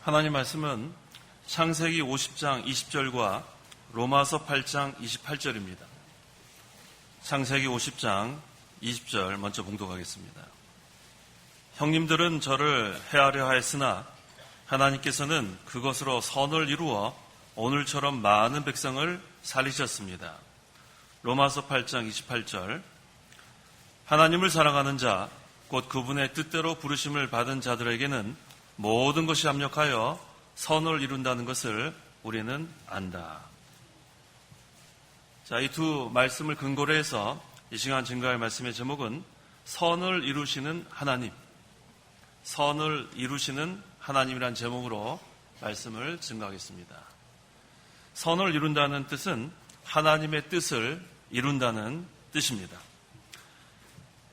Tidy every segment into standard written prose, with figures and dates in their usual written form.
하나님 말씀은 창세기 50장 20절과 로마서 8장 28절입니다. 창세기 50장 20절 먼저 봉독하겠습니다. 형님들은 저를 해하려 하였으나 하나님께서는 그것으로 선을 이루어 오늘처럼 많은 백성을 살리셨습니다. 로마서 8장 28절. 하나님을 사랑하는 자, 곧 그분의 뜻대로 부르심을 받은 자들에게는 모든 것이 합력하여 선을 이룬다는 것을 우리는 안다. 자, 이 두 말씀을 근거로 해서 이 시간 증거할 말씀의 제목은 선을 이루시는 하나님, 선을 이루시는 하나님이란 제목으로 말씀을 증거하겠습니다. 선을 이룬다는 뜻은 하나님의 뜻을 이룬다는 뜻입니다.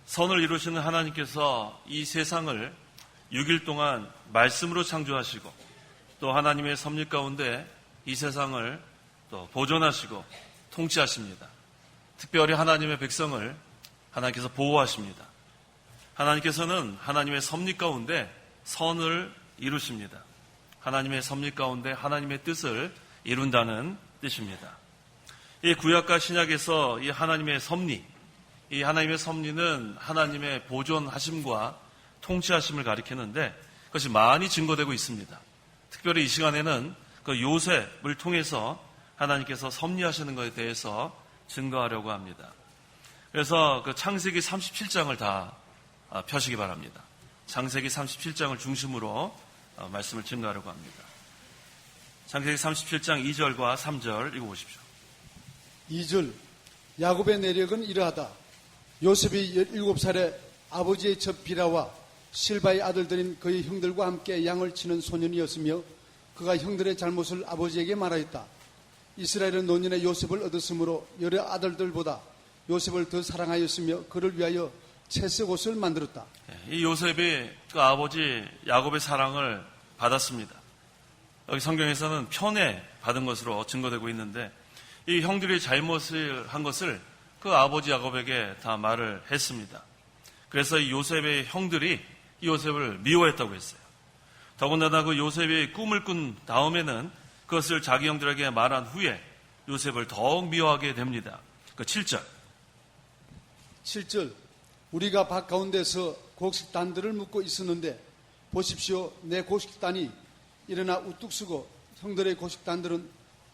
선을 이루시는 하나님께서 이 세상을 6일 동안 말씀으로 창조하시고 또 하나님의 섭리 가운데 이 세상을 또 보존하시고 통치하십니다. 특별히 하나님의 백성을 하나님께서 보호하십니다. 하나님께서는 하나님의 섭리 가운데 선을 이루십니다. 하나님의 섭리 가운데 하나님의 뜻을 이룬다는 뜻입니다. 이 구약과 신약에서 이 하나님의 섭리, 이 하나님의 섭리는 하나님의 보존하심과 통치하심을 가리키는데 그것이 많이 증거되고 있습니다. 특별히 이 시간에는 그 요셉을 통해서 하나님께서 섭리하시는 것에 대해서 증거하려고 합니다. 그래서 그 창세기 37장을 다 펴시기 바랍니다. 창세기 37장을 중심으로 말씀을 증거하려고 합니다. 창세기 37장 2절과 3절 읽어보십시오. 2절. 야곱의 내력은 이러하다. 요셉이 17살에 아버지의 첩 비라와 실바의 아들들인 그의 형들과 함께 양을 치는 소년이었으며 그가 형들의 잘못을 아버지에게 말하였다. 이스라엘은 노년에 요셉을 얻었으므로 여러 아들들보다 요셉을 더 사랑하였으며 그를 위하여 채색 옷을 만들었다. 이 요셉이 그 아버지 야곱의 사랑을 받았습니다. 여기 성경에서는 편에 받은 것으로 증거되고 있는데 이 형들이 잘못을 한 것을 그 아버지 야곱에게 다 말을 했습니다. 그래서 이 요셉의 형들이 이 요셉을 미워했다고 했어요. 더군다나 그 요셉이 꿈을 꾼 다음에는 그것을 자기 형들에게 말한 후에 요셉을 더욱 미워하게 됩니다. 그 7절. 7절. 우리가 밭 가운데서 곡식단들을 묶고 있었는데 보십시오. 내 곡식단이 일어나 우뚝 서고 형들의 곡식단들은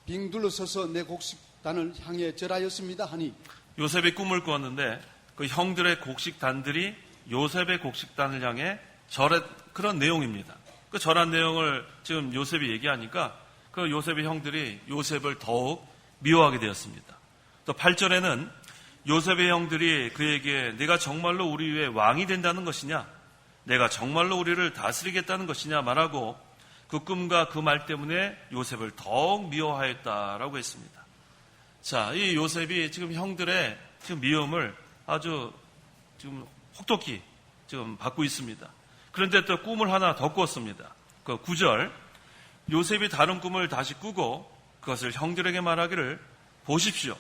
빙 둘러서서 내 곡식단을 향해 절하였습니다 하니. 요셉이 꿈을 꾸었는데 그 형들의 곡식단들이 요셉의 곡식단을 향해 절한 그런 내용입니다. 그 절한 내용을 지금 요셉이 얘기하니까 그 요셉의 형들이 요셉을 더욱 미워하게 되었습니다. 또 8절에는 요셉의 형들이 그에게 내가 정말로 우리 위에 왕이 된다는 것이냐, 내가 정말로 우리를 다스리겠다는 것이냐 말하고 그 꿈과 그 말 때문에 요셉을 더욱 미워하였다라고 했습니다. 자, 이 요셉이 지금 형들의 지금 미움을 아주 지금 혹독히 지금 받고 있습니다. 그런데 또 꿈을 하나 더 꾸었습니다. 그 9절. 요셉이 다른 꿈을 다시 꾸고 그것을 형들에게 말하기를 보십시오.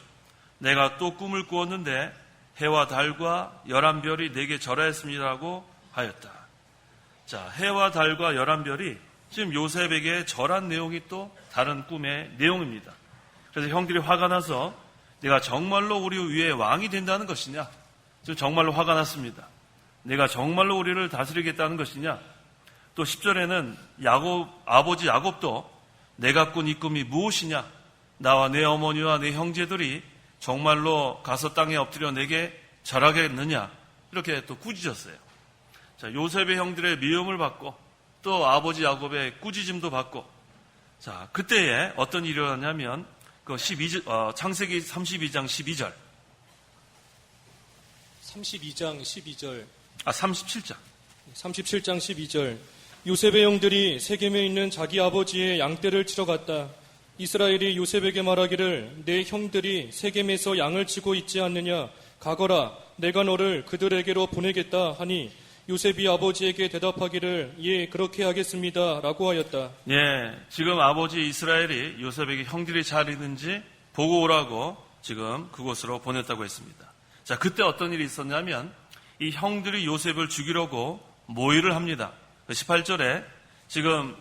내가 또 꿈을 꾸었는데 해와 달과 11별이 내게 절하였습니다라고 하였다. 자, 해와 달과 11별이 지금 요셉에게 절한 내용이 또 다른 꿈의 내용입니다. 그래서 형들이 화가 나서 내가 정말로 우리 위에 왕이 된다는 것이냐? 지금 정말로 화가 났습니다. 내가 정말로 우리를 다스리겠다는 것이냐? 또 10절에는 아버지 야곱도 내가 꾼 이 꿈이 무엇이냐? 나와 내 어머니와 내 형제들이 정말로 가서 땅에 엎드려 내게 절하겠느냐? 이렇게 또 꾸짖었어요. 자, 요셉의 형들의 미움을 받고 또 아버지 야곱의 꾸짖음도 받고 자, 그때에 어떤 일이 일어났냐면 그 창세기 32장 12절. 32장 12절. 37장. 37장 12절. 요셉의 형들이 세겜에 있는 자기 아버지의 양떼를 치러 갔다. 이스라엘이 요셉에게 말하기를 내 형들이 세겜에서 양을 치고 있지 않느냐? 가거라. 내가 너를 그들에게로 보내겠다 하니 요셉이 아버지에게 대답하기를 예, 그렇게 하겠습니다 라고 하였다. 예, 지금 아버지 이스라엘이 요셉에게 형들이 잘 있는지 보고 오라고 지금 그곳으로 보냈다고 했습니다. 자, 그때 어떤 일이 있었냐면 이 형들이 요셉을 죽이려고 모의를 합니다. 18절에 지금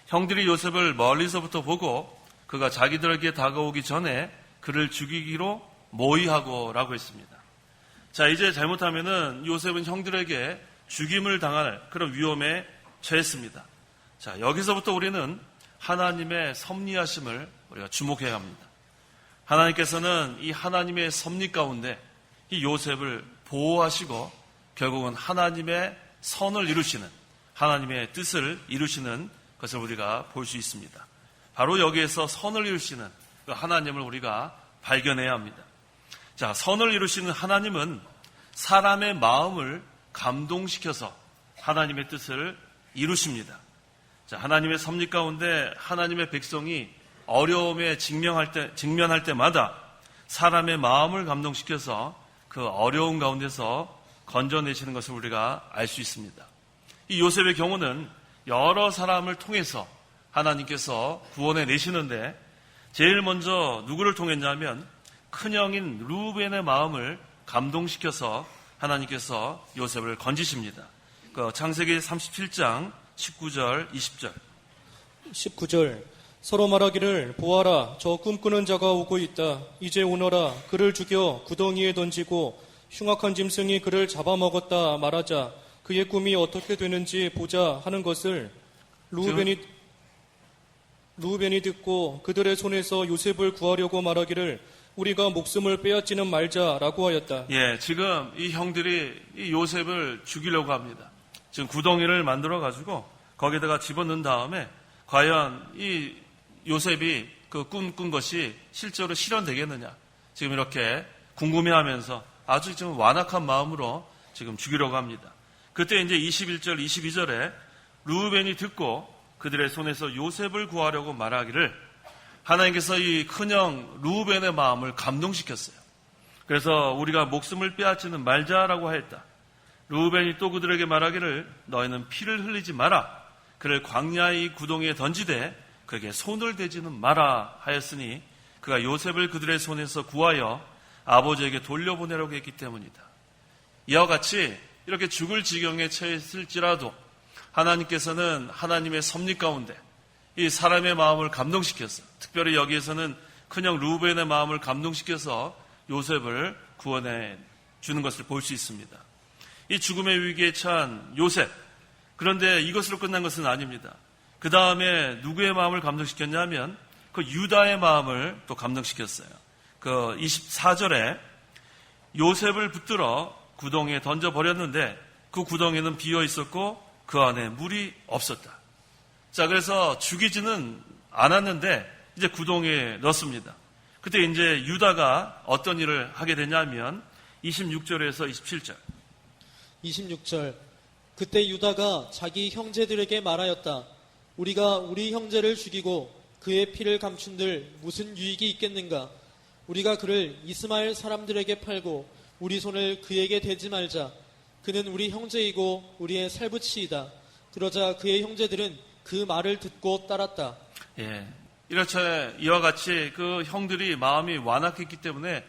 형들이 요셉을 멀리서부터 보고 그가 자기들에게 다가오기 전에 그를 죽이기로 모의하고라고 했습니다. 자, 이제 잘못하면은 요셉은 형들에게 죽임을 당할 그런 위험에 처했습니다. 자, 여기서부터 우리는 하나님의 섭리하심을 우리가 주목해야 합니다. 하나님께서는 이 하나님의 섭리 가운데 이 요셉을 보호하시고 결국은 하나님의 선을 이루시는, 하나님의 뜻을 이루시는 것을 우리가 볼 수 있습니다. 바로 여기에서 선을 이루시는 그 하나님을 우리가 발견해야 합니다. 자, 선을 이루시는 하나님은 사람의 마음을 감동시켜서 하나님의 뜻을 이루십니다. 자, 하나님의 섭리 가운데 하나님의 백성이 어려움에 직면할 때마다 사람의 마음을 감동시켜서 그 어려운 가운데서 건져내시는 것을 우리가 알 수 있습니다. 이 요셉의 경우는 여러 사람을 통해서 하나님께서 구원해 내시는데 제일 먼저 누구를 통했냐면 큰형인 루벤의 마음을 감동시켜서 하나님께서 요셉을 건지십니다. 그 창세기 37장 19절 20절 19절 서로 말하기를 보아라 저 꿈꾸는 자가 오고 있다. 이제 오너라 그를 죽여 구덩이에 던지고 흉악한 짐승이 그를 잡아먹었다 말하자. 그의 꿈이 어떻게 되는지 보자 하는 것을 루벤이 듣고 그들의 손에서 요셉을 구하려고 말하기를 우리가 목숨을 빼앗지는 말자라고 하였다. 예, 지금 이 형들이 이 요셉을 죽이려고 합니다. 지금 구덩이를 만들어 가지고 거기다가 집어넣은 다음에 과연 이 요셉이 그 꿈꾼 것이 실제로 실현되겠느냐 지금 이렇게 궁금해하면서 아주 지금 완악한 마음으로 지금 죽이려고 합니다. 그때 이제 21절 22절에 루벤이 듣고 그들의 손에서 요셉을 구하려고 말하기를 하나님께서 이 큰형 루벤의 마음을 감동시켰어요. 그래서 우리가 목숨을 빼앗지는 말자라고 하였다. 루벤이 또 그들에게 말하기를 너희는 피를 흘리지 마라. 그를 광야의 구덩이에 던지되 그에게 손을 대지는 마라 하였으니 그가 요셉을 그들의 손에서 구하여 아버지에게 돌려보내려고 했기 때문이다. 이와 같이 이렇게 죽을 지경에 처했을지라도 하나님께서는 하나님의 섭리 가운데 이 사람의 마음을 감동시켜서 특별히 여기에서는 큰형 루벤의 마음을 감동시켜서 요셉을 구원해 주는 것을 볼 수 있습니다. 이 죽음의 위기에 처한 요셉, 그런데 이것으로 끝난 것은 아닙니다. 그 다음에 누구의 마음을 감동시켰냐면 그 유다의 마음을 또 감동시켰어요. 그 24절에 요셉을 붙들어 구덩이에 던져버렸는데 그 구덩이는 비어 있었고 그 안에 물이 없었다. 자, 그래서 죽이지는 않았는데 이제 구덩이에 넣습니다. 그때 이제 유다가 어떤 일을 하게 되냐면 26절에서 27절 26절 그때 유다가 자기 형제들에게 말하였다. 우리가 우리 형제를 죽이고 그의 피를 감춘들 무슨 유익이 있겠는가? 우리가 그를 이스마엘 사람들에게 팔고 우리 손을 그에게 대지 말자. 그는 우리 형제이고 우리의 살붙이이다. 그러자 그의 형제들은 그 말을 듣고 따랐다. 예, 이렇게 이와 같이 그 형들이 마음이 완악했기 때문에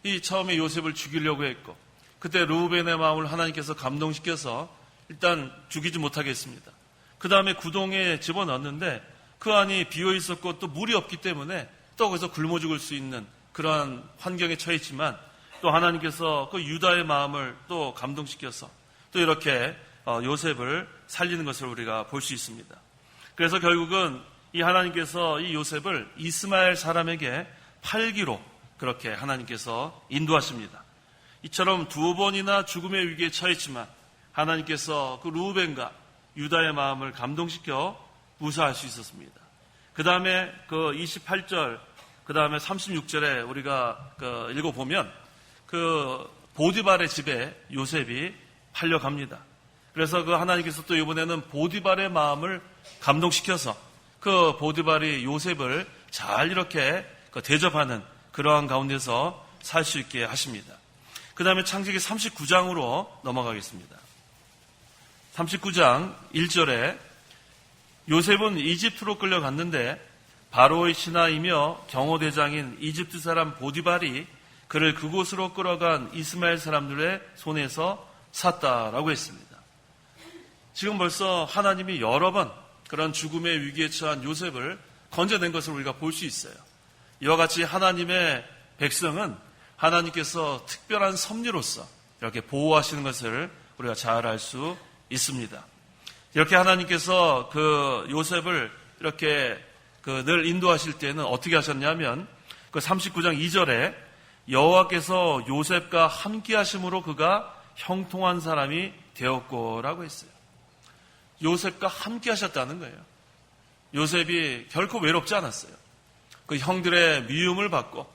이 처음에 요셉을 죽이려고 했고 그때 루벤의 마음을 하나님께서 감동시켜서 일단 죽이지 못하게 했습니다. 그 다음에 구덩이에 집어넣었는데 그 안이 비어 있었고 또 물이 없기 때문에 또 거기서 굶어 죽을 수 있는 그러한 환경에 처했지만 또 하나님께서 그 유다의 마음을 또 감동시켜서 또 이렇게 요셉을 살리는 것을 우리가 볼 수 있습니다. 그래서 결국은 이 하나님께서 이 요셉을 이스마엘 사람에게 팔기로 그렇게 하나님께서 인도하십니다. 이처럼 두 번이나 죽음의 위기에 처했지만 하나님께서 그 루벤과 유다의 마음을 감동시켜 무사할 수 있었습니다. 그 다음에 그 28절, 그 다음에 36절에 우리가 읽어보면 그 보디발의 집에 요셉이 팔려갑니다. 그래서 그 하나님께서 또 이번에는 보디발의 마음을 감동시켜서 그 보디발이 요셉을 잘 이렇게 대접하는 그러한 가운데서 살 수 있게 하십니다. 그 다음에 창세기 39장으로 넘어가겠습니다. 39장 1절에 요셉은 이집트로 끌려갔는데 바로의 신하이며 경호대장인 이집트 사람 보디발이 그를 그곳으로 끌어간 이스마엘 사람들의 손에서 샀다라고 했습니다. 지금 벌써 하나님이 여러 번 그런 죽음의 위기에 처한 요셉을 건져낸 것을 우리가 볼 수 있어요. 이와 같이 하나님의 백성은 하나님께서 특별한 섭리로서 이렇게 보호하시는 것을 우리가 잘 알 수 있습니다. 이렇게 하나님께서 그 요셉을 이렇게 늘 인도하실 때는 어떻게 하셨냐면 그 39장 2절에 여호와께서 요셉과 함께 하심으로 그가 형통한 사람이 되었고라고 했어요. 요셉과 함께 하셨다는 거예요. 요셉이 결코 외롭지 않았어요. 그 형들의 미움을 받고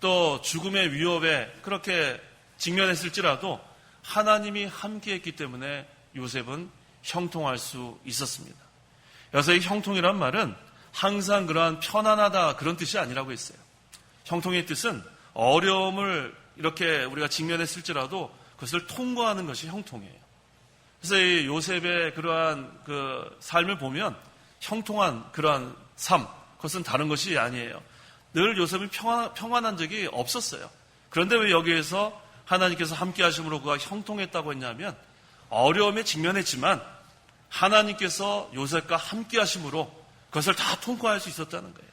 또 죽음의 위협에 그렇게 직면했을지라도 하나님이 함께 했기 때문에 요셉은 형통할 수 있었습니다. 그래서 이 형통이란 말은 항상 그러한 편안하다 그런 뜻이 아니라고 했어요. 형통의 뜻은 어려움을 이렇게 우리가 직면했을지라도 그것을 통과하는 것이 형통이에요. 그래서 이 요셉의 그러한 그 삶을 보면 형통한 그러한 삶, 그것은 다른 것이 아니에요. 늘 요셉은 평안한 적이 없었어요. 그런데 왜 여기에서 하나님께서 함께 하심으로 그가 형통했다고 했냐면 어려움에 직면했지만 하나님께서 요셉과 함께 하심으로 그것을 다 통과할 수 있었다는 거예요.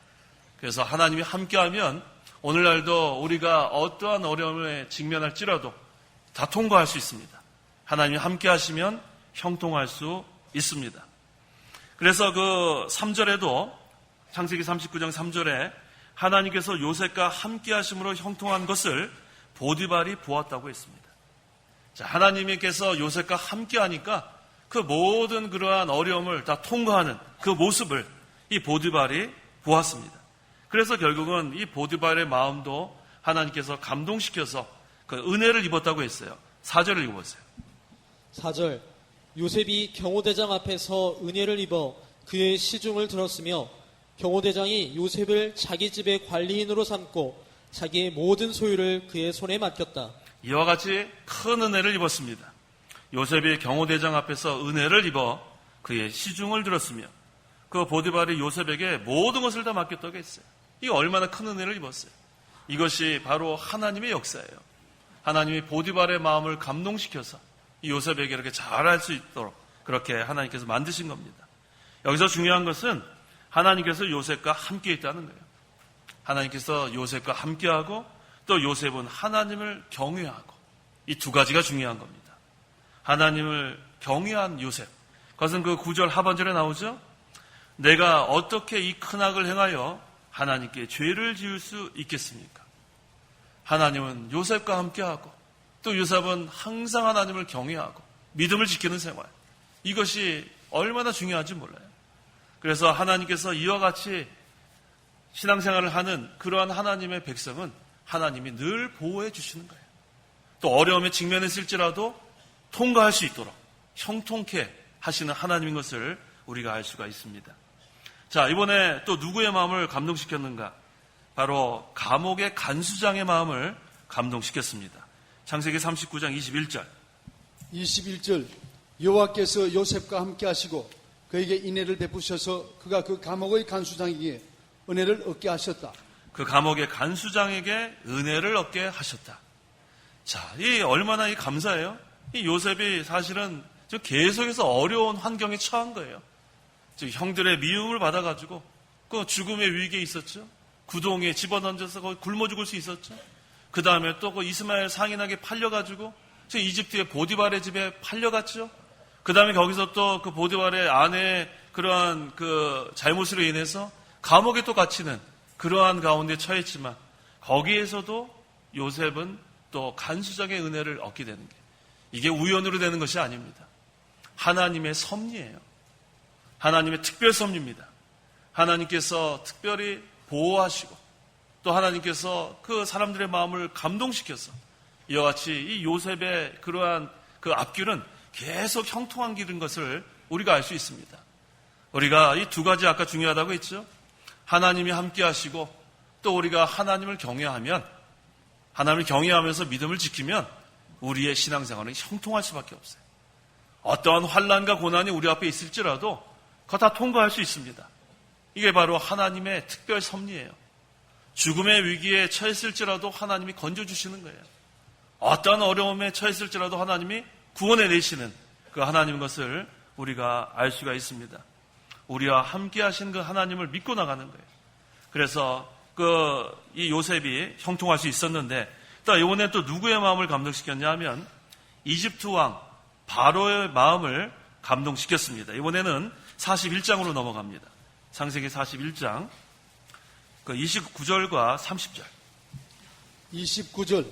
그래서 하나님이 함께하면 오늘날도 우리가 어떠한 어려움에 직면할지라도 다 통과할 수 있습니다. 하나님이 함께 하시면 형통할 수 있습니다. 그래서 그 3절에도 창세기 39장 3절에 하나님께서 요셉과 함께 하심으로 형통한 것을 보디발이 보았다고 했습니다. 자, 하나님께서 요셉과 함께 하니까 그 모든 그러한 어려움을 다 통과하는 그 모습을 이 보디발이 보았습니다. 그래서 결국은 이 보디발의 마음도 하나님께서 감동시켜서 그 은혜를 입었다고 했어요. 4절을 읽어보세요. 4절 요셉이 경호대장 앞에서 은혜를 입어 그의 시중을 들었으며 경호대장이 요셉을 자기 집의 관리인으로 삼고 자기의 모든 소유를 그의 손에 맡겼다. 이와 같이 큰 은혜를 입었습니다. 요셉이 경호대장 앞에서 은혜를 입어 그의 시중을 들었으며 그 보디발이 요셉에게 모든 것을 다 맡겼다고 했어요. 이게 얼마나 큰 은혜를 입었어요. 이것이 바로 하나님의 역사예요. 하나님이 보디발의 마음을 감동시켜서 이 요셉에게 이렇게 잘할 수 있도록 그렇게 하나님께서 만드신 겁니다. 여기서 중요한 것은 하나님께서 요셉과 함께 있다는 거예요. 하나님께서 요셉과 함께하고 또 요셉은 하나님을 경외하고 이 두 가지가 중요한 겁니다. 하나님을 경외한 요셉. 그것은 그 9절 하반절에 나오죠. 내가 어떻게 이 큰 악을 행하여 하나님께 죄를 지을 수 있겠습니까? 하나님은 요셉과 함께하고 또 요셉은 항상 하나님을 경외하고 믿음을 지키는 생활. 이것이 얼마나 중요한지 몰라요. 그래서 하나님께서 이와 같이 신앙생활을 하는 그러한 하나님의 백성은 하나님이 늘 보호해 주시는 거예요. 또 어려움에 직면했을지라도 통과할 수 있도록 형통케 하시는 하나님인 것을 우리가 알 수가 있습니다. 자, 이번에 또 누구의 마음을 감동시켰는가? 바로 감옥의 간수장의 마음을 감동시켰습니다. 창세기 39장 21절. 21절 여호와께서 요셉과 함께 하시고 그에게 인애를 베푸셔서 그가 그 감옥의 간수장에게 은혜를 얻게 하셨다. 그 감옥의 간수장에게 은혜를 얻게 하셨다. 자, 이 얼마나 이 감사해요? 이 요셉이 사실은 계속해서 어려운 환경에 처한 거예요. 형들의 미움을 받아가지고 그 죽음의 위기에 있었죠. 구덩이에 집어던져서 거기 굶어 죽을 수 있었죠. 그 다음에 또 그 이스마엘 상인에게 팔려가지고 이집트의 보디발의 집에 팔려갔죠. 그 다음에 거기서 또 그 보디발의 아내의 그러한 그 잘못으로 인해서 감옥에 또 갇히는 그러한 가운데 처했지만 거기에서도 요셉은 또 간수장의 은혜를 얻게 되는 게 이게 우연으로 되는 것이 아닙니다. 하나님의 섭리예요. 하나님의 특별 섭리입니다. 하나님께서 특별히 보호하시고 또 하나님께서 그 사람들의 마음을 감동시켜서 이와 같이 이 요셉의 그러한 그 앞길은 계속 형통한 길인 것을 우리가 알 수 있습니다. 우리가 이 두 가지 아까 중요하다고 했죠. 하나님이 함께 하시고 또 우리가 하나님을 경외하면 하나님을 경외하면서 믿음을 지키면 우리의 신앙생활은 형통할 수밖에 없어요. 어떠한 환난과 고난이 우리 앞에 있을지라도 그거 다 통과할 수 있습니다. 이게 바로 하나님의 특별 섭리예요. 죽음의 위기에 처했을지라도 하나님이 건져주시는 거예요. 어떠한 어려움에 처했을지라도 하나님이 구원해내시는 그 하나님인 것을 우리가 알 수가 있습니다. 우리와 함께 하신 그 하나님을 믿고 나가는 거예요. 그래서 이 요셉이 형통할 수 있었는데, 또 이번에 또 누구의 마음을 감동시켰냐 하면 이집트 왕 바로의 마음을 감동시켰습니다. 이번에는 41장으로 넘어갑니다. 창세기 41장 29절과 30절. 29절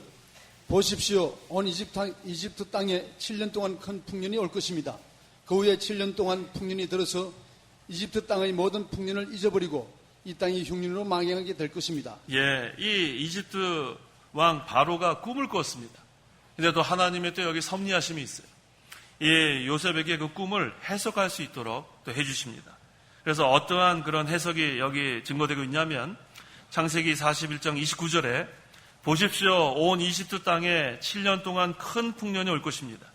보십시오. 온 이집트 땅에 7년 동안 큰 풍년이 올 것입니다. 그 후에 7년 동안 풍년이 들어서 이집트 땅의 모든 풍년을 잊어버리고 이 땅이 흉년으로 망하게 될 것입니다. 예, 이 이집트 왕 바로가 꿈을 꿨습니다. 근데 또 하나님의 또 여기 섭리하심이 있어요. 이 요셉에게 그 꿈을 해석할 수 있도록 또 해주십니다. 그래서 어떠한 그런 해석이 여기 증거되고 있냐면 창세기 41장 29절에 보십시오. 온 이집트 땅에 7년 동안 큰 풍년이 올 것입니다.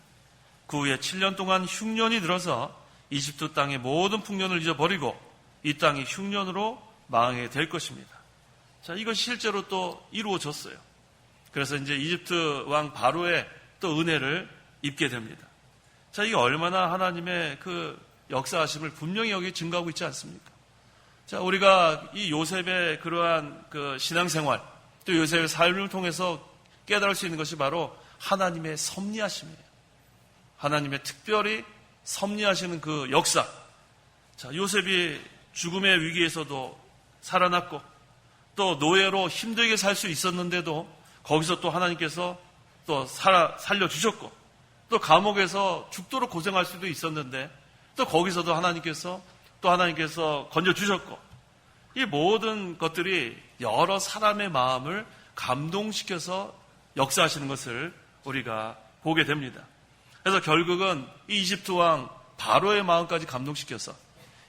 그 후에 7년 동안 흉년이 들어서 이집트 땅의 모든 풍년을 잊어버리고 이 땅이 흉년으로 망하게 될 것입니다. 자, 이것이 실제로 또 이루어졌어요. 그래서 이제 이집트 왕 바로의 또 은혜를 입게 됩니다. 자, 이게 얼마나 하나님의 그 역사하심을 분명히 여기 증거하고 있지 않습니까? 자, 우리가 이 요셉의 그러한 그 신앙생활, 또 요셉의 삶을 통해서 깨달을 수 있는 것이 바로 하나님의 섭리하심이에요. 하나님의 특별히 섭리하시는 그 역사. 자, 요셉이 죽음의 위기에서도 살아났고, 또 노예로 힘들게 살 수 있었는데도 거기서 또 하나님께서 또 살려주셨고, 또 감옥에서 죽도록 고생할 수도 있었는데 또 거기서도 하나님께서 건져주셨고, 이 모든 것들이 여러 사람의 마음을 감동시켜서 역사하시는 것을 우리가 보게 됩니다. 그래서 결국은 이 이집트 왕 바로의 마음까지 감동시켜서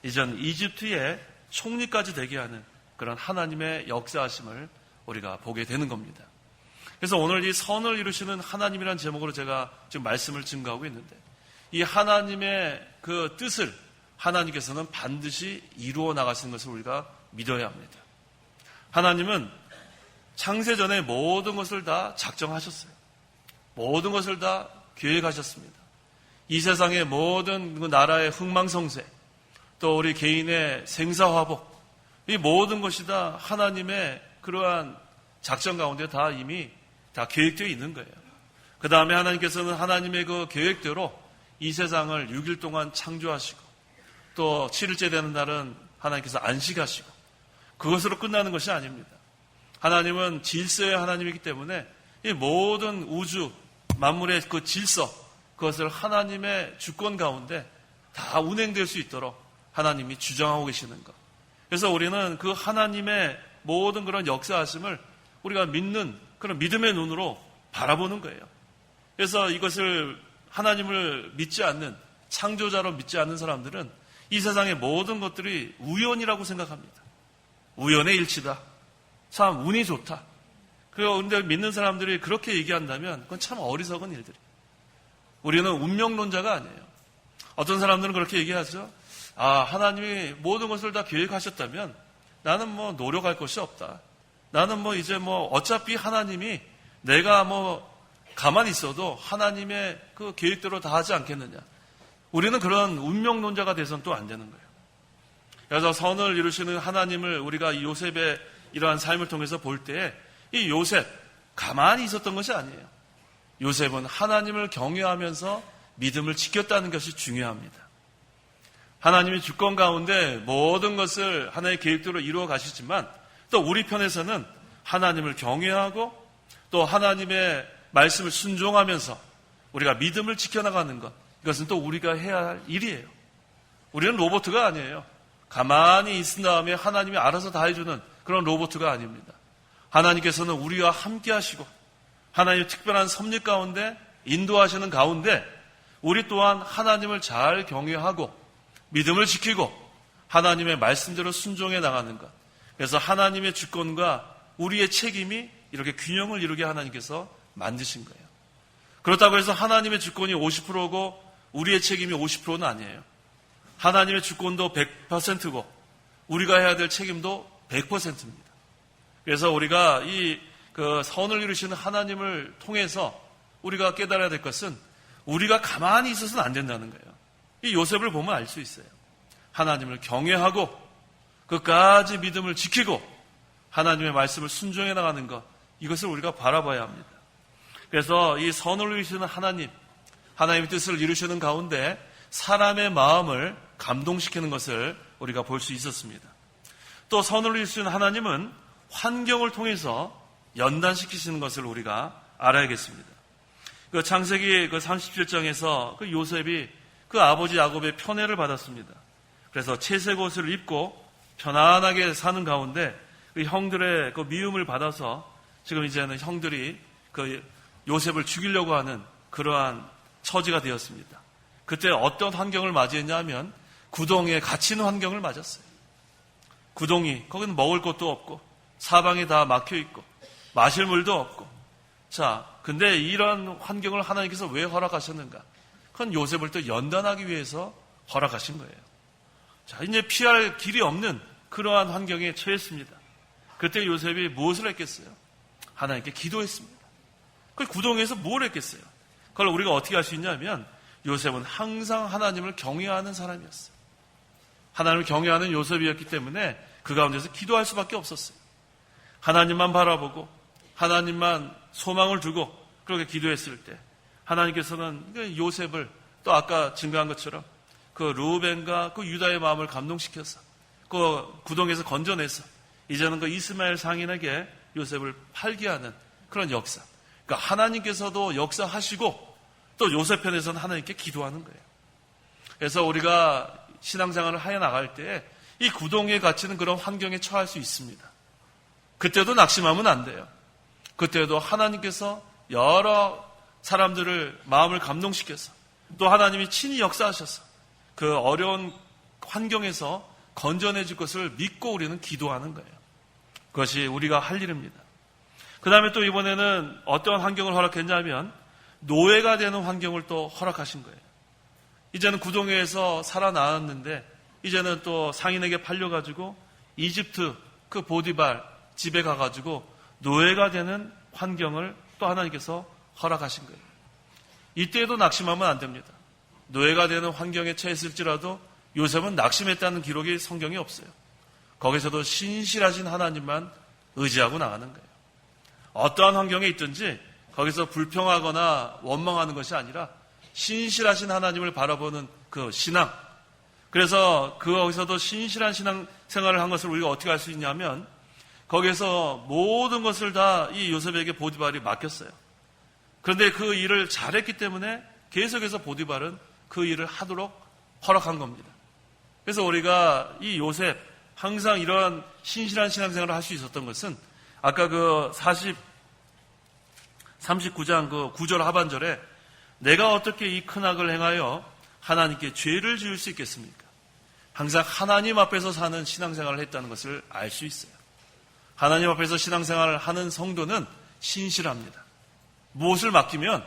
이전 이집트의 총리까지 되게 하는 그런 하나님의 역사하심을 우리가 보게 되는 겁니다. 그래서 오늘 이 선을 이루시는 하나님이라는 제목으로 제가 지금 말씀을 증거하고 있는데, 이 하나님의 그 뜻을 하나님께서는 반드시 이루어 나가시는 것을 우리가 믿어야 합니다. 하나님은 창세전에 모든 것을 다 작정하셨어요. 모든 것을 다 계획하셨습니다. 이 세상의 모든 그 나라의 흥망성쇠, 또 우리 개인의 생사화복, 이 모든 것이 다 하나님의 그러한 작전 가운데 다 이미 다 계획되어 있는 거예요. 그 다음에 하나님께서는 하나님의 그 계획대로 이 세상을 6일 동안 창조하시고, 또 7일째 되는 날은 하나님께서 안식하시고, 그것으로 끝나는 것이 아닙니다. 하나님은 질서의 하나님이기 때문에 이 모든 우주 만물의 그 질서, 그것을 하나님의 주권 가운데 다 운행될 수 있도록 하나님이 주장하고 계시는 것. 그래서 우리는 그 하나님의 모든 그런 역사하심을 우리가 믿는 그런 믿음의 눈으로 바라보는 거예요. 그래서 이것을 하나님을 믿지 않는, 창조자로 믿지 않는 사람들은 이 세상의 모든 것들이 우연이라고 생각합니다. 우연의 일치다. 참 운이 좋다. 그런데 믿는 사람들이 그렇게 얘기한다면 그건 참 어리석은 일들이에요. 우리는 운명론자가 아니에요. 어떤 사람들은 그렇게 얘기하죠. 하나님이 모든 것을 다 계획하셨다면 나는 뭐 노력할 것이 없다. 나는 뭐 이제 뭐 어차피 하나님이 내가 뭐 가만히 있어도 하나님의 그 계획대로 다 하지 않겠느냐. 우리는 그런 운명론자가 돼서는 또 안 되는 거예요. 그래서 선을 이루시는 하나님을 우리가 이 요셉의 이러한 삶을 통해서 볼 때 이 요셉 가만히 있었던 것이 아니에요. 요셉은 하나님을 경외하면서 믿음을 지켰다는 것이 중요합니다. 하나님이 주권 가운데 모든 것을 하나님의 계획대로 이루어 가시지만 또 우리 편에서는 하나님을 경외하고 또 하나님의 말씀을 순종하면서 우리가 믿음을 지켜나가는 것, 이것은 또 우리가 해야 할 일이에요. 우리는 로봇가 아니에요. 가만히 있은 다음에 하나님이 알아서 다 해주는 그런 로봇가 아닙니다. 하나님께서는 우리와 함께 하시고 하나님의 특별한 섭리 가운데 인도하시는 가운데 우리 또한 하나님을 잘 경외하고 믿음을 지키고 하나님의 말씀대로 순종해 나가는 것. 그래서 하나님의 주권과 우리의 책임이 이렇게 균형을 이루게 하나님께서 만드신 거예요. 그렇다고 해서 하나님의 주권이 50%고 우리의 책임이 50%는 아니에요. 하나님의 주권도 100%고 우리가 해야 될 책임도 100%입니다. 그래서 우리가 이 선을 이루시는 하나님을 통해서 우리가 깨달아야 될 것은 우리가 가만히 있어서는 안 된다는 거예요. 이 요셉을 보면 알 수 있어요. 하나님을 경외하고 끝까지 믿음을 지키고 하나님의 말씀을 순종해 나가는 것, 이것을 우리가 바라봐야 합니다. 그래서 이 선을 이루시는 하나님, 하나님의 뜻을 이루시는 가운데 사람의 마음을 감동시키는 것을 우리가 볼 수 있었습니다. 또 선을 이루시는 하나님은 환경을 통해서 연단시키시는 것을 우리가 알아야겠습니다. 그 창세기 그 37장에서 그 요셉이 그 아버지 야곱의 편애를 받았습니다. 그래서 채색 옷을 입고 편안하게 사는 가운데 그 형들의 그 미움을 받아서 지금 이제는 형들이 그 요셉을 죽이려고 하는 그러한 처지가 되었습니다. 그때 어떤 환경을 맞이했냐 하면 구덩이에 갇히는 환경을 맞았어요. 구덩이, 거기는 먹을 것도 없고 사방이 다 막혀 있고 마실 물도 없고. 자, 근데 이런 환경을 하나님께서 왜 허락하셨는가? 그건 요셉을 또 연단하기 위해서 허락하신 거예요. 자, 이제 피할 길이 없는 그러한 환경에 처했습니다. 그때 요셉이 무엇을 했겠어요? 하나님께 기도했습니다. 그 구덩이에서 뭘 했겠어요? 그걸 우리가 어떻게 알 수 있냐면 요셉은 항상 하나님을 경외하는 사람이었어요. 하나님을 경외하는 요셉이었기 때문에 그 가운데서 기도할 수밖에 없었어요. 하나님만 바라보고 하나님만 소망을 두고 그렇게 기도했을 때 하나님께서는 요셉을 또 아까 증거한 것처럼 그 루벤과 그 유다의 마음을 감동시켜서 그 구덩이에서 건져내서 이제는 그 이스마엘 상인에게 요셉을 팔게 하는 그런 역사. 그러니까 하나님께서도 역사하시고 또 요셉 편에서는 하나님께 기도하는 거예요. 그래서 우리가 신앙생활을 하여 나갈 때 이 구덩이에 갇히는 그런 환경에 처할 수 있습니다. 그때도 낙심하면 안 돼요. 그때도 하나님께서 여러 사람들을 마음을 감동시켜서 또 하나님이 친히 역사하셔서 그 어려운 환경에서 건져내줄 것을 믿고 우리는 기도하는 거예요. 그것이 우리가 할 일입니다. 그 다음에 또 이번에는 어떤 환경을 허락했냐면 노예가 되는 환경을 또 허락하신 거예요. 이제는 구덩이에서 살아나왔는데 이제는 또 상인에게 팔려가지고 이집트 그 보디발 집에 가가지고 노예가 되는 환경을 또 하나님께서 허락하신 거예요. 이때에도 낙심하면 안 됩니다. 노예가 되는 환경에 처했을지라도 요셉은 낙심했다는 기록이 성경에 없어요. 거기서도 신실하신 하나님만 의지하고 나가는 거예요. 어떠한 환경에 있든지 거기서 불평하거나 원망하는 것이 아니라 신실하신 하나님을 바라보는 그 신앙. 그래서 거기서도 신실한 신앙 생활을 한 것을 우리가 어떻게 알 수 있냐면 거기에서 모든 것을 다 이 요셉에게 보디발이 맡겼어요. 그런데 그 일을 잘했기 때문에 계속해서 보디발은 그 일을 하도록 허락한 겁니다. 그래서 우리가 이 요셉 항상 이러한 신실한 신앙생활을 할 수 있었던 것은 아까 그 39장 그 9절 하반절에 내가 어떻게 이 큰 악을 행하여 하나님께 죄를 지을 수 있겠습니까? 항상 하나님 앞에서 사는 신앙생활을 했다는 것을 알 수 있어요. 하나님 앞에서 신앙생활을 하는 성도는 신실합니다. 무엇을 맡기면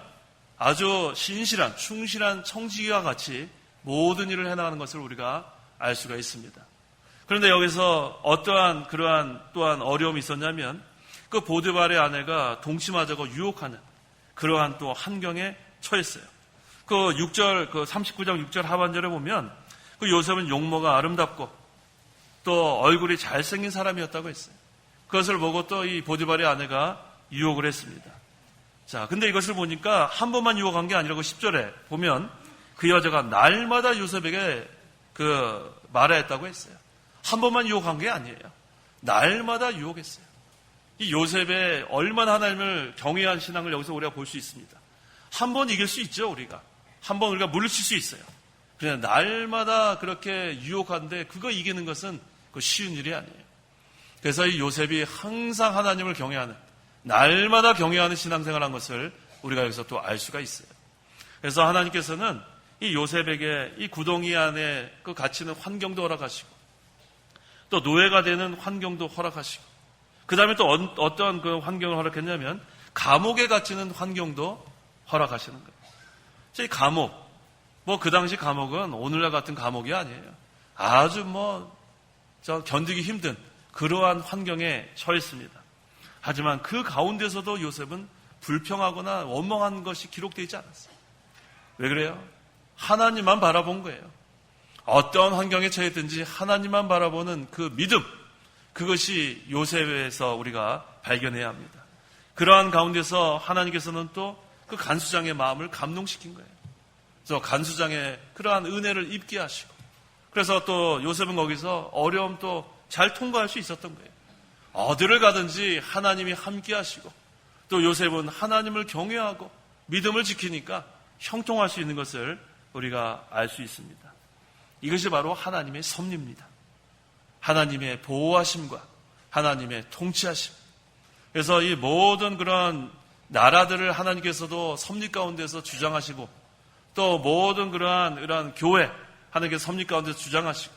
아주 신실한, 충실한 청지기와 같이 모든 일을 해나가는 것을 우리가 알 수가 있습니다. 그런데 여기서 어떠한 그러한 또한 어려움이 있었냐면 그 보디발의 아내가 동침하자고 유혹하는 그러한 또 환경에 처했어요. 그 6절, 그 39장 6절 하반절에 보면 그 요셉은 용모가 아름답고 또 얼굴이 잘생긴 사람이었다고 했어요. 그것을 보고 또 이 보디발의 아내가 유혹을 했습니다. 자, 근데 이것을 보니까 한 번만 유혹한 게 아니라고 10절에 보면 그 여자가 날마다 요셉에게 그 말하였다고 했어요. 한 번만 유혹한 게 아니에요. 날마다 유혹했어요. 이 요셉의 얼마나 하나님을 경외한 신앙을 여기서 우리가 볼 수 있습니다. 한 번 이길 수 있죠, 우리가. 한 번 우리가 물리칠 수 있어요. 그냥 날마다 그렇게 유혹하는데 그거 이기는 것은 그 쉬운 일이 아니에요. 그래서 이 요셉이 항상 하나님을 경외하는, 날마다 경외하는 신앙생활한 것을 우리가 여기서 또 알 수가 있어요. 그래서 하나님께서는 이 요셉에게 이 구덩이 안에 그 갇히는 환경도 허락하시고 또 노예가 되는 환경도 허락하시고 그 다음에 또 어떤 그 환경을 허락했냐면 감옥에 갇히는 환경도 허락하시는 거예요. 이 감옥, 그 당시 감옥은 오늘날 같은 감옥이 아니에요. 아주 견디기 힘든 그러한 환경에 처했습니다. 하지만 그 가운데서도 요셉은 불평하거나 원망한 것이 기록되어 있지 않았어요. 왜 그래요? 하나님만 바라본 거예요. 어떤 환경에 처했든지 하나님만 바라보는 그 믿음, 그것이 요셉에서 우리가 발견해야 합니다. 그러한 가운데서 하나님께서는 또 그 간수장의 마음을 감동시킨 거예요. 그래서 간수장의 그러한 은혜를 입게 하시고, 그래서 또 요셉은 거기서 어려움 또 잘 통과할 수 있었던 거예요. 어디를 가든지 하나님이 함께 하시고, 또 요셉은 하나님을 경외하고 믿음을 지키니까 형통할 수 있는 것을 우리가 알 수 있습니다. 이것이 바로 하나님의 섭리입니다. 하나님의 보호하심과 하나님의 통치하심. 그래서 이 모든 그런 나라들을 하나님께서도 섭리 가운데서 주장하시고, 또 모든 그러한 교회 하나님께서 섭리 가운데서 주장하시고,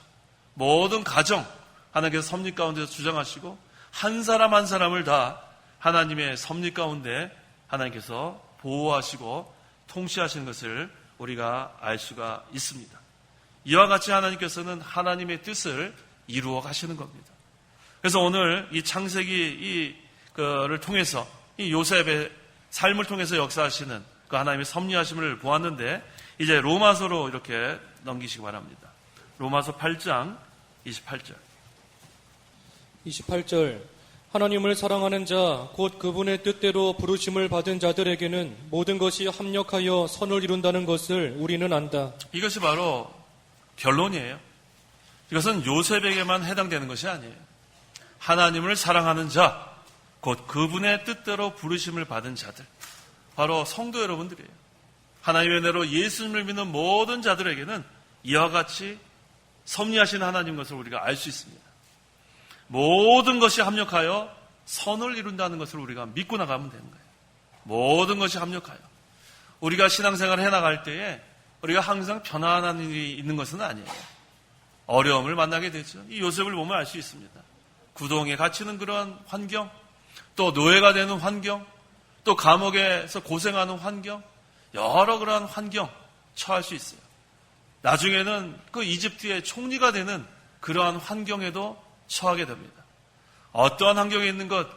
모든 가정 하나님께서 섭리 가운데서 주장하시고, 한 사람 한 사람을 다 하나님의 섭리 가운데 하나님께서 보호하시고 통치하시는 것을 우리가 알 수가 있습니다. 이와 같이 하나님께서는 하나님의 뜻을 이루어 가시는 겁니다. 그래서 오늘 이 창세기 이를 통해서 이 요셉의 삶을 통해서 역사하시는 그 하나님의 섭리하심을 보았는데, 이제 로마서로 이렇게 넘기시기 바랍니다. 로마서 8장 28절. 28절. 하나님을 사랑하는 자, 곧 그분의 뜻대로 부르심을 받은 자들에게는 모든 것이 합력하여 선을 이룬다는 것을 우리는 안다. 이것이 바로 결론이에요. 이것은 요셉에게만 해당되는 것이 아니에요. 하나님을 사랑하는 자, 곧 그분의 뜻대로 부르심을 받은 자들, 바로 성도 여러분들이에요. 하나님의 은혜로 예수님을 믿는 모든 자들에게는 이와 같이 섭리하신 하나님 것을 우리가 알 수 있습니다. 모든 것이 합력하여 선을 이룬다는 것을 우리가 믿고 나가면 되는 거예요. 모든 것이 합력하여. 우리가 신앙생활을 해나갈 때에 우리가 항상 편안한 일이 있는 것은 아니에요. 어려움을 만나게 되죠. 이 요셉을 보면 알 수 있습니다. 구덩이에 갇히는 그런 환경, 또 노예가 되는 환경, 또 감옥에서 고생하는 환경, 여러 그러한 환경 처할 수 있어요. 나중에는 그 이집트의 총리가 되는 그러한 환경에도 처하게 됩니다. 어떠한 환경에 있는 것,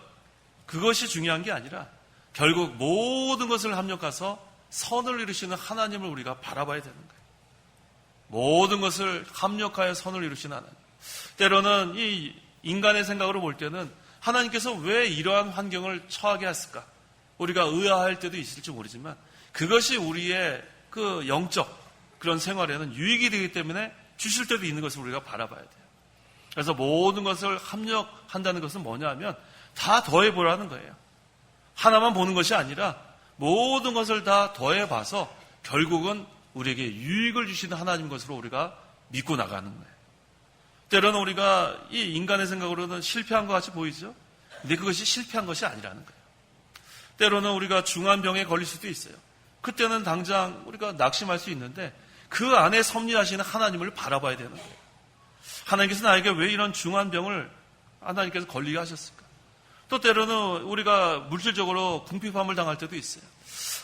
그것이 중요한 게 아니라 결국 모든 것을 합력해서 선을 이루시는 하나님을 우리가 바라봐야 되는 거예요. 모든 것을 합력하여 선을 이루시는 하나님. 때로는 이 인간의 생각으로 볼 때는 하나님께서 왜 이러한 환경을 처하게 했을까? 우리가 의아할 때도 있을지 모르지만 그것이 우리의 그 영적 그런 생활에는 유익이 되기 때문에 주실 때도 있는 것을 우리가 바라봐야 돼요. 그래서 모든 것을 합력한다는 것은 뭐냐 하면 다 더해보라는 거예요. 하나만 보는 것이 아니라 모든 것을 다 더해봐서 결국은 우리에게 유익을 주시는 하나님 것으로 우리가 믿고 나가는 거예요. 때로는 우리가 이 인간의 생각으로는 실패한 것 같이 보이죠? 근데 그것이 실패한 것이 아니라는 거예요. 때로는 우리가 중한 병에 걸릴 수도 있어요. 그때는 당장 우리가 낙심할 수 있는데 그 안에 섭리하시는 하나님을 바라봐야 되는 거예요. 하나님께서 나에게 왜 이런 중한 병을 하나님께서 걸리게 하셨을까? 또 때로는 우리가 물질적으로 궁핍함을 당할 때도 있어요.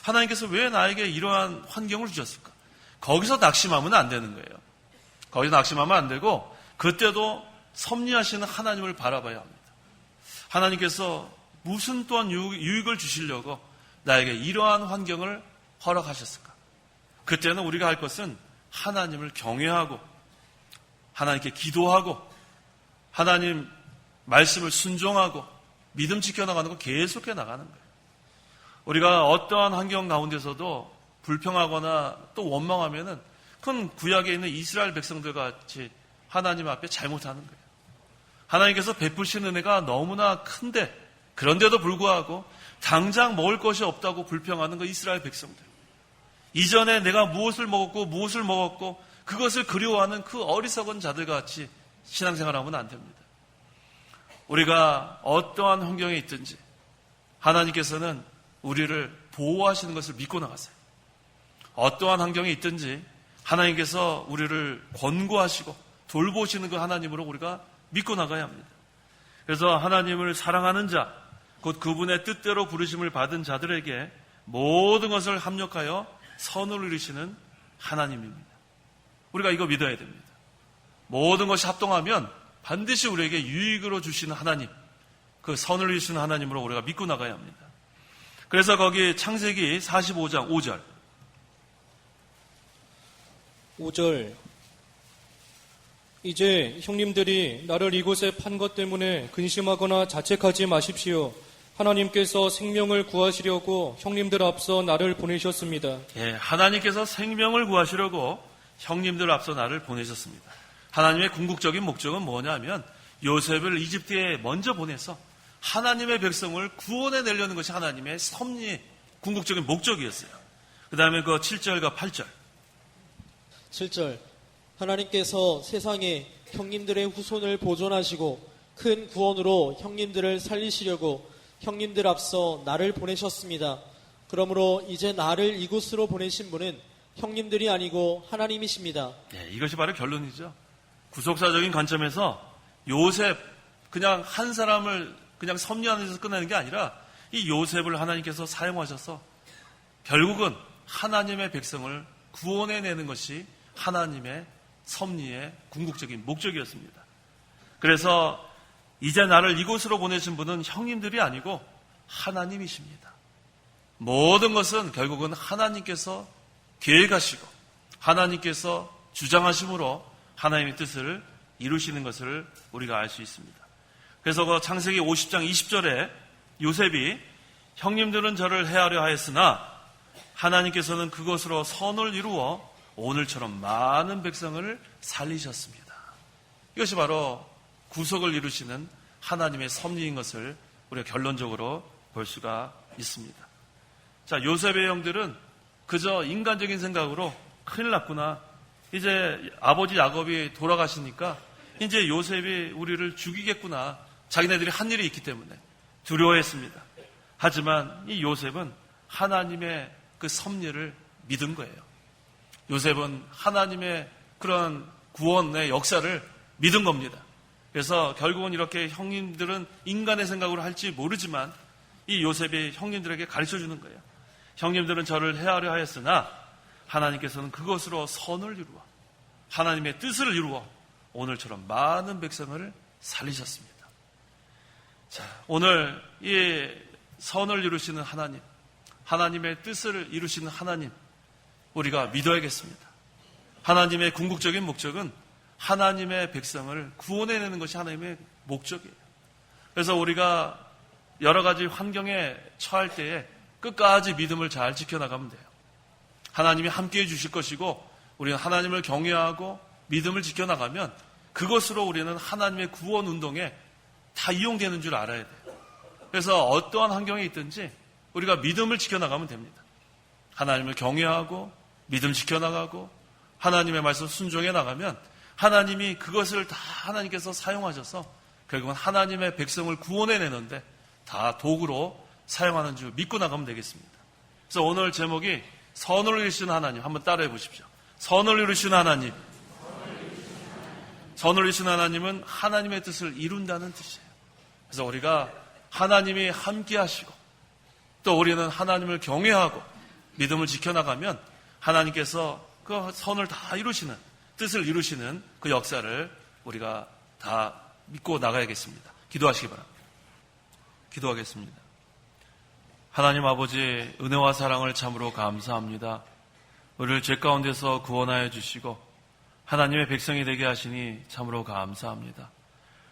하나님께서 왜 나에게 이러한 환경을 주셨을까? 거기서 낙심하면 안 되는 거예요. 거기서 낙심하면 안 되고 그때도 섭리하시는 하나님을 바라봐야 합니다. 하나님께서 무슨 또한 유익을 주시려고 나에게 이러한 환경을 허락하셨을까? 그때는 우리가 할 것은 하나님을 경외하고 하나님께 기도하고 하나님 말씀을 순종하고 믿음 지켜나가는 거 계속해 나가는 거예요. 우리가 어떠한 환경 가운데서도 불평하거나 또 원망하면은 그건 구약에 있는 이스라엘 백성들 같이 하나님 앞에 잘못하는 거예요. 하나님께서 베푸신 은혜가 너무나 큰데 그런데도 불구하고 당장 먹을 것이 없다고 불평하는 거 이스라엘 백성들. 이전에 내가 무엇을 먹었고 그것을 그리워하는 그 어리석은 자들과 같이 신앙생활하면 안 됩니다. 우리가 어떠한 환경에 있든지 하나님께서는 우리를 보호하시는 것을 믿고 나가세요. 어떠한 환경에 있든지 하나님께서 우리를 권고하시고 돌보시는 그 하나님으로 우리가 믿고 나가야 합니다. 그래서 하나님을 사랑하는 자, 곧 그분의 뜻대로 부르심을 받은 자들에게 모든 것을 합력하여 선을 이루시는 하나님입니다. 우리가 이거 믿어야 됩니다. 모든 것이 합동하면 반드시 우리에게 유익으로 주시는 하나님, 그 선을 이루시는 하나님으로 우리가 믿고 나가야 합니다. 그래서 거기 창세기 45장 5절. 5절. 이제 형님들이 나를 이곳에 판 것 때문에 근심하거나 자책하지 마십시오. 하나님께서 생명을 구하시려고 형님들 앞서 나를 보내셨습니다. 예, 하나님께서 생명을 구하시려고 형님들 앞서 나를 보내셨습니다. 하나님의 궁극적인 목적은 뭐냐면 요셉을 이집트에 먼저 보내서 하나님의 백성을 구원해 내려는 것이 하나님의 섭리의 궁극적인 목적이었어요. 그 다음에 그 7절과 8절. 7절 하나님께서 세상에 형님들의 후손을 보존하시고 큰 구원으로 형님들을 살리시려고 형님들 앞서 나를 보내셨습니다. 그러므로 이제 나를 이곳으로 보내신 분은 형님들이 아니고 하나님이십니다. 예, 이것이 바로 결론이죠. 구속사적인 관점에서 요셉 그냥 한 사람을 그냥 섭리하는 데서 끝나는 게 아니라 이 요셉을 하나님께서 사용하셔서 결국은 하나님의 백성을 구원해내는 것이 하나님의 섭리의 궁극적인 목적이었습니다. 그래서 이제 나를 이곳으로 보내신 분은 형님들이 아니고 하나님이십니다. 모든 것은 결국은 하나님께서 계획하시고 하나님께서 주장하심으로 하나님의 뜻을 이루시는 것을 우리가 알 수 있습니다. 그래서 그 창세기 50장 20절에 요셉이 형님들은 저를 해하려 하였으나 하나님께서는 그것으로 선을 이루어 오늘처럼 많은 백성을 살리셨습니다. 이것이 바로 구속을 이루시는 하나님의 섭리인 것을 우리가 결론적으로 볼 수가 있습니다. 자, 요셉의 형들은 그저 인간적인 생각으로 큰일 났구나. 이제 아버지 야곱이 돌아가시니까 이제 요셉이 우리를 죽이겠구나. 자기네들이 한 일이 있기 때문에 두려워했습니다. 하지만 이 요셉은 하나님의 그 섭리를 믿은 거예요. 요셉은 하나님의 그런 구원의 역사를 믿은 겁니다. 그래서 결국은 이렇게 형님들은 인간의 생각으로 할지 모르지만 이 요셉이 형님들에게 가르쳐주는 거예요. 형님들은 저를 해하려 하였으나 하나님께서는 그것으로 선을 이루어 하나님의 뜻을 이루어 오늘처럼 많은 백성을 살리셨습니다. 자, 오늘 이 선을 이루시는 하나님, 하나님의 뜻을 이루시는 하나님, 우리가 믿어야겠습니다. 하나님의 궁극적인 목적은 하나님의 백성을 구원해내는 것이 하나님의 목적이에요. 그래서 우리가 여러 가지 환경에 처할 때에 끝까지 믿음을 잘 지켜나가면 돼요. 하나님이 함께해 주실 것이고 우리는 하나님을 경외하고 믿음을 지켜나가면 그것으로 우리는 하나님의 구원 운동에 다 이용되는 줄 알아야 돼요. 그래서 어떠한 환경에 있든지 우리가 믿음을 지켜나가면 됩니다. 하나님을 경외하고 믿음 지켜나가고 하나님의 말씀 순종해 나가면 하나님이 그것을 다 하나님께서 사용하셔서 결국은 하나님의 백성을 구원해내는데 다 도구로 사용하는 줄 믿고 나가면 되겠습니다. 그래서 오늘 제목이 선을 이루시는 하나님, 한번 따라해 보십시오. 선을 이루시는 하나님. 선을 이루시는 하나님은 하나님의 뜻을 이룬다는 뜻이에요. 그래서 우리가 하나님이 함께 하시고 또 우리는 하나님을 경외하고 믿음을 지켜나가면 하나님께서 그 선을 다 이루시는, 뜻을 이루시는 그 역사를 우리가 다 믿고 나가야겠습니다. 기도하시기 바랍니다. 기도하겠습니다. 하나님 아버지, 은혜와 사랑을 참으로 감사합니다. 우리를 죄 가운데서 구원하여 주시고 하나님의 백성이 되게 하시니 참으로 감사합니다.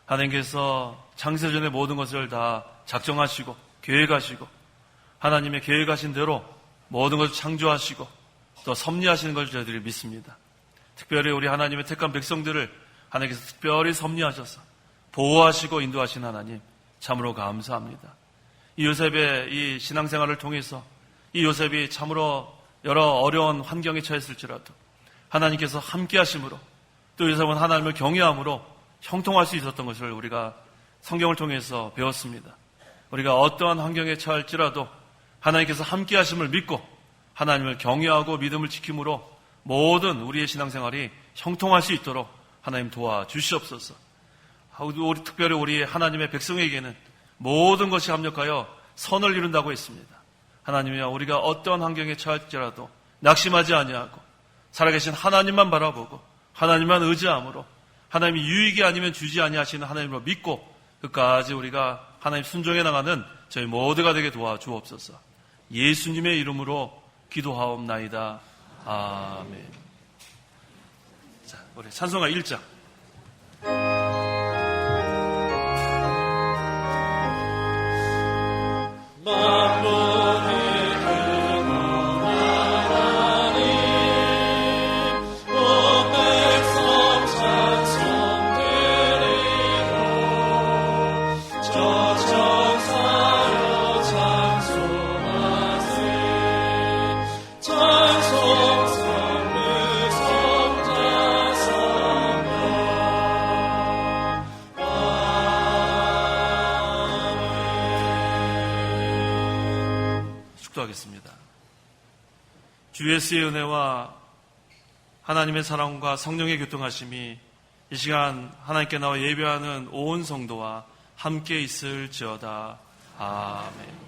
하나님께서 창세전의 모든 것을 다 작정하시고 계획하시고 하나님의 계획하신 대로 모든 것을 창조하시고 또 섭리하시는 것을 저희들이 믿습니다. 특별히 우리 하나님의 택한 백성들을 하나님께서 특별히 섭리하셔서 보호하시고 인도하신 하나님 참으로 감사합니다. 이 요셉의 이 신앙생활을 통해서 이 요셉이 참으로 여러 어려운 환경에 처했을지라도 하나님께서 함께 하심으로 또 요셉은 하나님을 경외함으로 형통할 수 있었던 것을 우리가 성경을 통해서 배웠습니다. 우리가 어떠한 환경에 처할지라도 하나님께서 함께 하심을 믿고 하나님을 경외하고 믿음을 지킴으로 모든 우리의 신앙생활이 형통할 수 있도록 하나님 도와주시옵소서. 우리 특별히 우리 하나님의 백성에게는 모든 것이 합력하여 선을 이룬다고 했습니다. 하나님이여, 우리가 어떠한 환경에 처할지라도 낙심하지 아니하고 살아계신 하나님만 바라보고 하나님만 의지함으로 하나님이 유익이 아니면 주지 아니하시는 하나님으로 믿고 끝까지 우리가 하나님 순종해 나가는 저희 모두가 되게 도와주옵소서. 예수님의 이름으로 기도하옵나이다. 아멘. 자, 우리 찬송가 1장 기도하겠습니다. 주 예수의 은혜와 하나님의 사랑과 성령의 교통하심이 이 시간 하나님께 나와 예배하는 온 성도와 함께 있을지어다. 아멘.